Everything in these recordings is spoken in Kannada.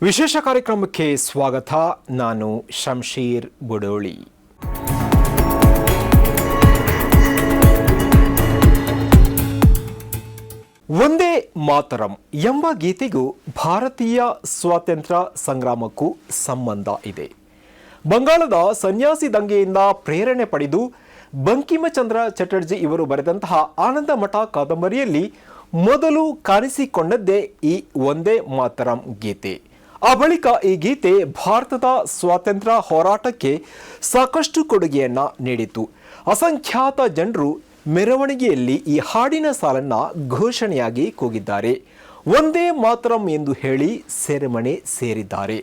ವಿಶೇಷ ಕಾರ್ಯಕ್ರಮಕ್ಕೆ ಸ್ವಾಗತ. ನಾನು ಶಂಶೀರ್ ಬುಡೋಳಿ. ಒಂದೇ ಮಾತರಂ ಎಂಬ ಗೀತೆಗೂ ಭಾರತೀಯ ಸ್ವಾತಂತ್ರ್ಯ ಸಂಗ್ರಾಮಕ್ಕೂ ಸಂಬಂಧ ಇದೆ. ಬಂಗಾಳದ ಸನ್ಯಾಸಿ ದಂಗೆಯಿಂದ ಪ್ರೇರಣೆ ಪಡೆದು ಬಂಕಿಮಚಂದ್ರ ಚಟರ್ಜಿ ಇವರು ಬರೆದಂತಹ ಆನಂದ ಮಠ ಕಾದಂಬರಿಯಲ್ಲಿ ಮೊದಲು ಕಾಣಿಸಿಕೊಂಡದ್ದೇ ಈ ಒಂದೇ ಮಾತರಂ ಗೀತೆ. ಆ ಬಳಿಕ ಈ ಗೀತೆ ಭಾರತದ ಸ್ವಾತಂತ್ರ್ಯ ಹೋರಾಟಕ್ಕೆ ಸಾಕಷ್ಟು ಕೊಡುಗೆಯನ್ನ ನೀಡಿತು. ಅಸಂಖ್ಯಾತ ಜನರು ಮೆರವಣಿಗೆಯಲ್ಲಿ ಈ ಹಾಡಿನ ಸಾಲನ್ನ ಘೋಷಣೆಯಾಗಿ ಕೂಗಿದ್ದಾರೆ. ಒಂದೇ ಮಾತರಂ ಎಂದು ಹೇಳಿ ಸೆರೆಮನೆ ಸೇರಿದ್ದಾರೆ.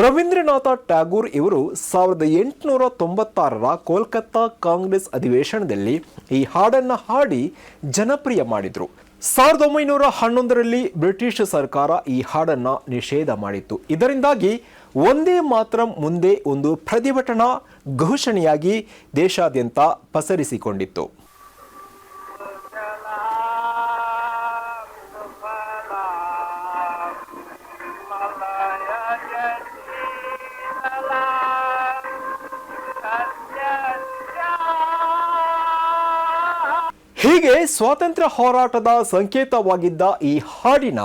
ರವೀಂದ್ರನಾಥ ಟ್ಯಾಗೂರ್ ಇವರು 1896ರ ಕೋಲ್ಕತ್ತಾ ಕಾಂಗ್ರೆಸ್ ಅಧಿವೇಶನದಲ್ಲಿ ಈ ಹಾಡನ್ನು ಹಾಡಿ ಜನಪ್ರಿಯ ಮಾಡಿದರು. 1911ರಲ್ಲಿ ಬ್ರಿಟಿಷ್ ಸರ್ಕಾರ ಈ ಹಾಡನ್ನು ನಿಷೇಧ ಮಾಡಿತ್ತು. ಇದರಿಂದಾಗಿ ಒಂದೇ ಮಾತರಂ ಮುಂದೆ ಒಂದು ಪ್ರತಿಭಟನಾ ಘೋಷಣೆಯಾಗಿ ದೇಶಾದ್ಯಂತ ಪಸರಿಸಿಕೊಂಡಿತ್ತು. ಹೀಗೆ ಸ್ವಾತಂತ್ರ್ಯ ಹೋರಾಟದ ಸಂಕೇತವಾಗಿದ್ದ ಈ ಹಾಡಿನ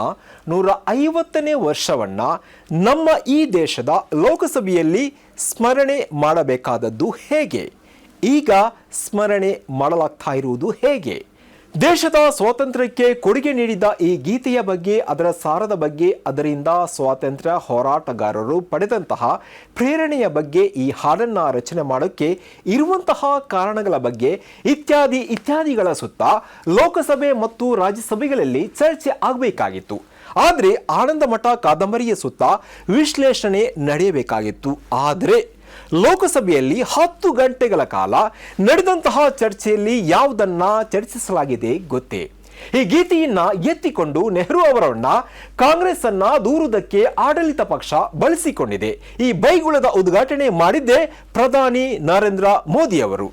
150ನೇ ವರ್ಷವನ್ನ ನಮ್ಮ ಈ ದೇಶದ ಲೋಕಸಭೆಯಲ್ಲಿ ಸ್ಮರಣೆ ಮಾಡಬೇಕಾದದ್ದು ಹೇಗೆ? ಈಗ ಸ್ಮರಣೆ ಮಾಡಲಾಗ್ತಾ ಇರುವುದು ಹೇಗೆ? ದೇಶದ ಸ್ವಾತಂತ್ರ್ಯಕ್ಕೆ ಕೊಡುಗೆ ನೀಡಿದ ಈ ಗೀತೆಯ ಬಗ್ಗೆ, ಅದರ ಸಾರದ ಬಗ್ಗೆ, ಅದರಿಂದ ಸ್ವಾತಂತ್ರ್ಯ ಹೋರಾಟಗಾರರು ಪಡೆದಂತಹ ಪ್ರೇರಣೆಯ ಬಗ್ಗೆ, ಈ ಹಾಡನ್ನು ರಚನೆ ಮಾಡೋಕ್ಕೆ ಇರುವಂತಹ ಕಾರಣಗಳ ಬಗ್ಗೆ ಇತ್ಯಾದಿಗಳ ಸುತ್ತ ಲೋಕಸಭೆ ಮತ್ತು ರಾಜ್ಯಸಭೆಗಳಲ್ಲಿ ಚರ್ಚೆ ಆಗಬೇಕಾಗಿತ್ತು. ಆದರೆ ಆನಂದ ಮಠ ಕಾದಂಬರಿಯ ಸುತ್ತ ವಿಶ್ಲೇಷಣೆ ನಡೆಯಬೇಕಾಗಿತ್ತು. ಆದರೆ ಲೋಕಸಭೆಯಲ್ಲಿ 10 ಗಂಟೆಗಳ ಕಾಲ ನಡೆದಂತಹ ಚರ್ಚೆಯಲ್ಲಿ ಯಾವುದನ್ನ ಚರ್ಚಿಸಲಾಗಿದೆ ಗೊತ್ತೇ? ಈ ಗೀತೆಯನ್ನ ಎತ್ತಿಕೊಂಡು ನೆಹರು ಅವರನ್ನ ಕಾಂಗ್ರೆಸ್ ಅನ್ನ ದೂರುವುದಕ್ಕೆ ಆಡಳಿತ ಪಕ್ಷ ಬಳಸಿಕೊಂಡಿದೆ. ಈ ಬೈಗುಳದ ಉದ್ಘಾಟನೆ ಮಾಡಿದ್ದೇ ಪ್ರಧಾನಿ ನರೇಂದ್ರ ಮೋದಿ ಅವರು.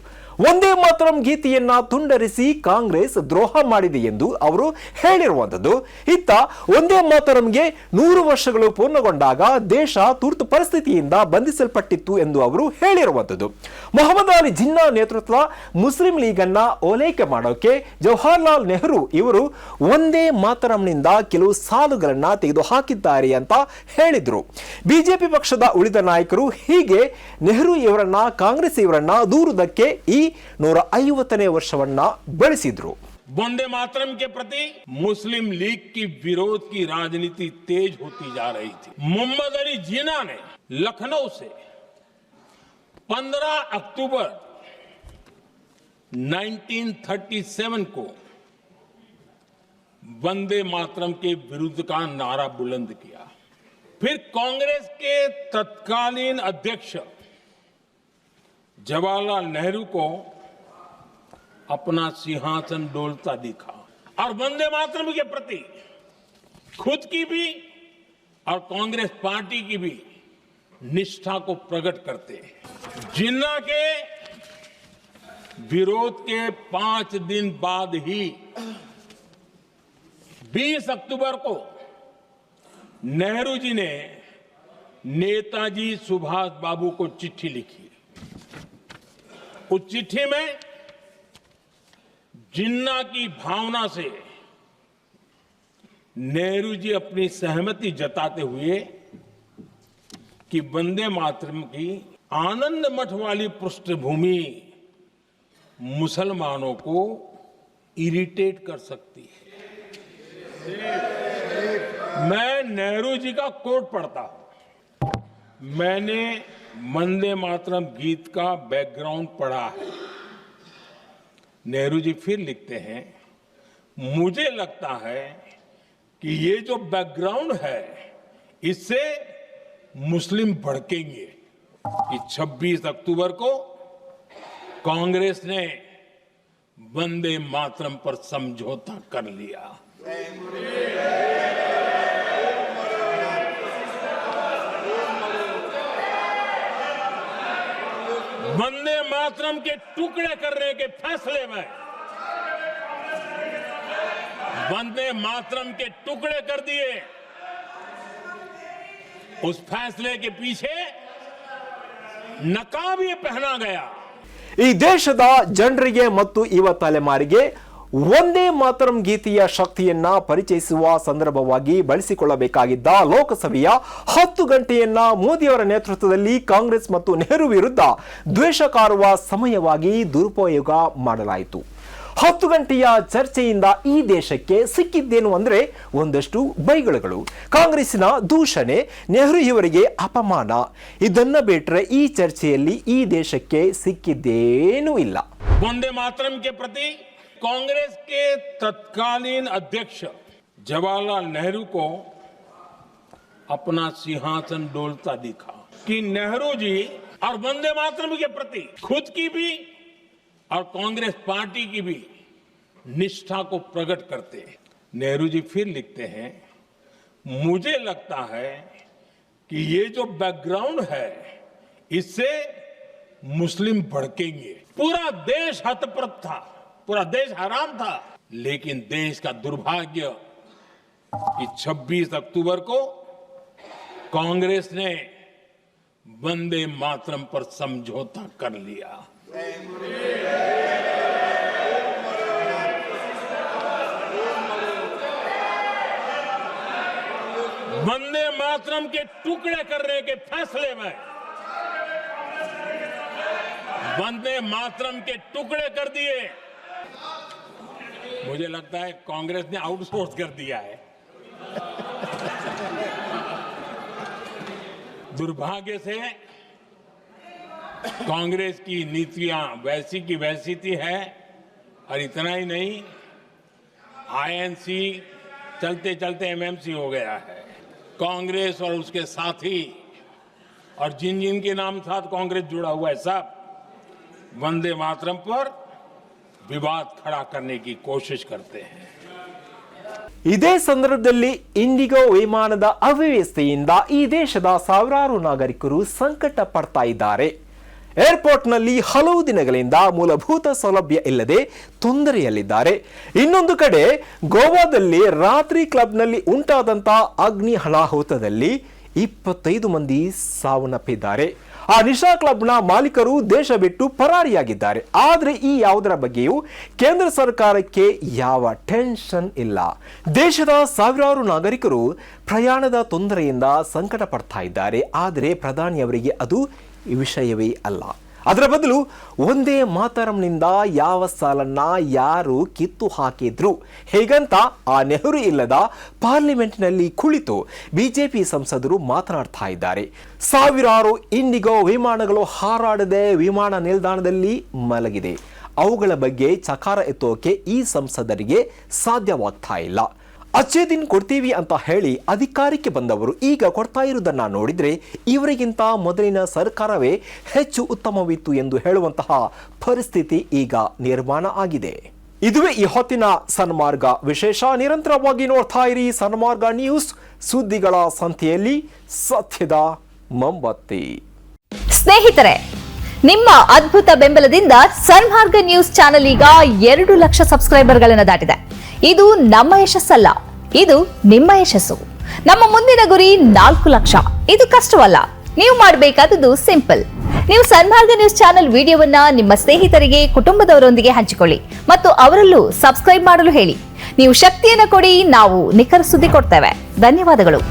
ಒಂದೇ ಮಾತರಂ ಗೀತೆಯನ್ನ ತುಂಡರಿಸಿ ಕಾಂಗ್ರೆಸ್ ದ್ರೋಹ ಮಾಡಿದೆ ಎಂದು ಅವರು ಹೇಳಿರುವಂಥದ್ದು. ಇತ್ತ ಒಂದೇ ಮಾತರಂಗೆ 100 ವರ್ಷಗಳು ಪೂರ್ಣಗೊಂಡಾಗ ದೇಶ ತುರ್ತು ಪರಿಸ್ಥಿತಿಯಿಂದ ಬಂಧಿಸಲ್ಪಟ್ಟಿತ್ತು ಎಂದು ಅವರು ಹೇಳಿರುವಂಥದ್ದು. ಮೊಹಮ್ಮದ್ ಅಲಿ ಜಿನ್ನಾ ನೇತೃತ್ವದ ಮುಸ್ಲಿಂ ಲೀಗ್ ಅನ್ನ ಓಲೈಕೆ ಮಾಡೋಕೆ ಜವಾಹರ್ಲಾಲ್ ನೆಹರು ಇವರು ಒಂದೇ ಮಾತರಂನಿಂದ ಕೆಲವು ಸಾಲುಗಳನ್ನ ತೆಗೆದು ಹಾಕಿದ್ದಾರೆ ಅಂತ ಹೇಳಿದ್ರು. ಬಿಜೆಪಿ ಪಕ್ಷದ ಉಳಿದ ನಾಯಕರು ಹೀಗೆ ನೆಹರು ಇವರನ್ನ, ಕಾಂಗ್ರೆಸ್ ಇವರನ್ನ ದೂರುವುದಕ್ಕೆ ಈ 150ನೇ ವರ್ಷವನ್ನ ಬಳಸಿದ್ರು. वंदे मातरम के प्रति मुस्लिम लीग की विरोध की राजनीति तेज होती जा रही थी. मोहम्मद अली जिन्ना ने लखनऊ से 15 अक्टूबर 1937 को वंदे मातरम के विरुद्ध का नारा बुलंद किया. फिर कांग्रेस के तत्कालीन अध्यक्ष जवाहरलाल नेहरू को अपना सिंहासन डोलता दिखा और वंदे मातरम के प्रति खुद की भी और कांग्रेस पार्टी की भी निष्ठा को प्रकट करते. जिन्ना के विरोध के 5 दिन बाद ही 20 अक्टूबर को नेहरू जी ने नेताजी सुभाष बाबू को चिट्ठी लिखी. उस चिट्ठी में जिन्ना की भावना से नेहरू जी अपनी सहमति जताते हुए कि वंदे मातरम की आनंद मठ वाली पृष्ठभूमि मुसलमानों को इरिटेट कर सकती है. मैं नेहरू जी का कोट पढ़ता हूं. मैंने वंदे मातरम गीत का बैकग्राउंड पढ़ा है. नेहरू जी फिर लिखते हैं, मुझे लगता है कि ये जो बैकग्राउंड है इससे मुस्लिम भड़केंगे कि 26 अक्टूबर को कांग्रेस ने वंदे मातरम पर समझौता कर लिया. वंदे मातरम के टुकड़े करने के फैसले में वंदे मातरम के टुकड़े कर दिए उस फैसले के पीछे नकाब ये पहना गया। ಈ ದೇಶದ ಜನರಿಗೆ ಮತ್ತು ಯುವ ತಲೆಮಾರಿಗೆ ಒಂದೇ ಮಾತರಂ ಗೀತೆಯ ಶಕ್ತಿಯನ್ನ ಪರಿಚಯಿಸುವ ಸಂದರ್ಭವಾಗಿ ಬಳಸಿಕೊಳ್ಳಬೇಕಾಗಿದ್ದ ಲೋಕಸಭೆಯ 10 ಗಂಟೆಯನ್ನ ಮೋದಿಯವರ ನೇತೃತ್ವದಲ್ಲಿ ಕಾಂಗ್ರೆಸ್ ಮತ್ತು ನೆಹರು ವಿರುದ್ಧ ದ್ವೇಷ ಕಾರುವ ಸಮಯವಾಗಿ ದುರುಪಯೋಗ ಮಾಡಲಾಯಿತು. 10 ಗಂಟೆಯ ಚರ್ಚೆಯಿಂದ ಈ ದೇಶಕ್ಕೆ ಸಿಕ್ಕಿದ್ದೇನು ಅಂದ್ರೆ ಒಂದಷ್ಟು ಬೈಗಳುಗಳು, ಕಾಂಗ್ರೆಸ್ಸಿನ ದೂಷಣೆ, ನೆಹರು ಇವರಿಗೆ ಅಪಮಾನ. ಇದನ್ನ ಬಿಟ್ರೆ ಈ ಚರ್ಚೆಯಲ್ಲಿ ಈ ದೇಶಕ್ಕೆ ಸಿಕ್ಕಿದ್ದೇನೂ ಇಲ್ಲ. वंदे मातरम के प्रति कांग्रेस के तत्कालीन अध्यक्ष जवाहरलाल नेहरू को अपना सिंहासन डोलता दिखा कि नेहरू जी और वंदे मातरम के प्रति खुद की भी और कांग्रेस पार्टी की भी निष्ठा को प्रकट करते हैं। नेहरू जी फिर लिखते हैं, मुझे लगता है कि ये जो बैकग्राउंड है इससे मुस्लिम भड़केंगे। पूरा देश हतप्रभ था, पूरा देश हैरान था, लेकिन देश का दुर्भाग्य कि 26 अक्टूबर को कांग्रेस ने वंदे मातरम पर समझौता कर लिया। वंदे मातरम के टुकड़े करने के फैसले में वंदे मातरम के टुकड़े कर दिए। मुझे लगता है कांग्रेस ने आउटसोर्स कर दिया है। दुर्भाग्य से कांग्रेस की नीतियां वैसी की वैसी थी है, और इतना ही नहीं, आईएनसी चलते चलते एमएमसी हो गया है। कांग्रेस और उसके साथी और जिन जिन के नाम साथ कांग्रेस जुड़ा हुआ है सब वंदे मातरम पर विवाद खड़ा करने की कोशिश करते हैं। ಇದೇ ಸಂದರ್ಭದಲ್ಲಿ ಇಂಡಿಗೋ ವಿಮಾನದ ಅವ್ಯವಸ್ಥೆಯಿಂದ ಈ ದೇಶದ ಸಾವಿರಾರು ನಾಗರಿಕರು ಸಂಕಟ ಪಡ್ತಾ ಇದ್ದಾರೆ. ಏರ್ಪೋರ್ಟ್ನಲ್ಲಿ ಹಲವು ದಿನಗಳಿಂದ ಮೂಲಭೂತ ಸೌಲಭ್ಯ ಇಲ್ಲದೆ ತೊಂದರೆಯಲ್ಲಿದ್ದಾರೆ. ಇನ್ನೊಂದು ಕಡೆ ಗೋವಾದಲ್ಲಿ ರಾತ್ರಿ ಕ್ಲಬ್ನಲ್ಲಿ ಉಂಟಾದಂತ ಅಗ್ನಿ ಅನಾಹುತದಲ್ಲಿ 25 ಮಂದಿ ಸಾವನ್ನಪ್ಪಿದ್ದಾರೆ. ಆ ನಿಶಾ ಕ್ಲಬ್ನ ಮಾಲೀಕರು ದೇಶ ಬಿಟ್ಟು ಪರಾರಿಯಾಗಿದ್ದಾರೆ. ಆದರೆ ಈ ಯಾವುದರ ಬಗ್ಗೆಯೂ ಕೇಂದ್ರ ಸರ್ಕಾರಕ್ಕೆ ಯಾವ ಟೆನ್ಷನ್ ಇಲ್ಲ. ದೇಶದ ಸಾವಿರಾರು ನಾಗರಿಕರು ಪ್ರಯಾಣದ ತೊಂದರೆಯಿಂದ ಸಂಕಟ ಪಡ್ತಾ ಇದ್ದಾರೆ. ಆದರೆ ಪ್ರಧಾನಿಯವರಿಗೆ ಅದು ವಿಷಯವೇ ಅಲ್ಲ. ಅದರ ಬದಲು ಒಂದೇ ಮಾತರಂನಿಂದ ಯಾವ ಸಾಲನ್ನ ಯಾರು ಕಿತ್ತು ಹಾಕಿದ್ರು ಹೇಗಂತ ಆ ನೆಹರು ಇಲ್ಲದ ಪಾರ್ಲಿಮೆಂಟ್ನಲ್ಲಿ ಕುಳಿತು ಬಿಜೆಪಿ ಸಂಸದರು ಮಾತನಾಡ್ತಾ ಇದ್ದಾರೆ. ಸಾವಿರಾರು ಇಂಡಿಗೋ ವಿಮಾನಗಳು ಹಾರಾಡದೆ ವಿಮಾನ ನಿಲ್ದಾಣದಲ್ಲಿ ಮಲಗಿದೆ. ಅವುಗಳ ಬಗ್ಗೆ ಚಕಾರ ಎತ್ತೋಕೆ ಈ ಸಂಸದರಿಗೆ ಸಾಧ್ಯವಾಗ್ತಾ ಇಲ್ಲ. ಅಚ್ಚೇ ದಿನ್ ಕೊಡ್ತೀವಿ ಅಂತ ಹೇಳಿ ಅಧಿಕಾರಕ್ಕೆ ಬಂದವರು ಈಗ ಕೊಡ್ತಾ ಇರುವುದನ್ನ ನೋಡಿದ್ರೆ ಇವರಿಗಿಂತ ಮೊದಲಿನ ಸರ್ಕಾರವೇ ಹೆಚ್ಚು ಉತ್ತಮವಿತ್ತು ಎಂದು ಹೇಳುವಂತಹ ಪರಿಸ್ಥಿತಿ ಈಗ ನಿರ್ಮಾಣ ಆಗಿದೆ. ಇದುವೇ ಈ ಹೊತ್ತಿನ ಸನ್ಮಾರ್ಗ ವಿಶೇಷ. ನಿರಂತರವಾಗಿ ನೋಡ್ತಾ ಇರಿ ಸನ್ಮಾರ್ಗ ನ್ಯೂಸ್, ಸುದ್ದಿಗಳ ಸಂತೆಯಲ್ಲಿ ಸತ್ಯದ ಮೊಂಬತ್ತಿ. ಸ್ನೇಹಿತರೆ, ನಿಮ್ಮ ಅದ್ಭುತ ಬೆಂಬಲದಿಂದ ಸನ್ಮಾರ್ಗ ನ್ಯೂಸ್ ಚಾನೆಲ್ ಈಗ 2 ಲಕ್ಷ ಸಬ್ಸ್ಕ್ರೈಬರ್ಗಳನ್ನು ದಾಟಿದೆ. ಇದು ನಮ್ಮ ಯಶಸ್ಸಲ್ಲ, ಇದು ನಿಮ್ಮ ಯಶಸ್ಸು. ನಮ್ಮ ಮುಂದಿನ ಗುರಿ 4 ಲಕ್ಷ. ಇದು ಕಷ್ಟವಲ್ಲ. ನೀವು ಮಾಡಬೇಕಾದದ್ದು ಸಿಂಪಲ್. ನೀವು ಸನ್ಮಾರ್ಗ ನ್ಯೂಸ್ ಚಾನೆಲ್ ವಿಡಿಯೋವನ್ನ ನಿಮ್ಮ ಸ್ನೇಹಿತರಿಗೆ, ಕುಟುಂಬದವರೊಂದಿಗೆ ಹಂಚಿಕೊಳ್ಳಿ ಮತ್ತು ಅವರಲ್ಲೂ ಸಬ್ಸ್ಕ್ರೈಬ್ ಮಾಡಲು ಹೇಳಿ. ನೀವು ಶಕ್ತಿಯನ್ನು ಕೊಡಿ, ನಾವು ನಿಖರ ಸುದ್ದಿ ಕೊಡ್ತೇವೆ. ಧನ್ಯವಾದಗಳು.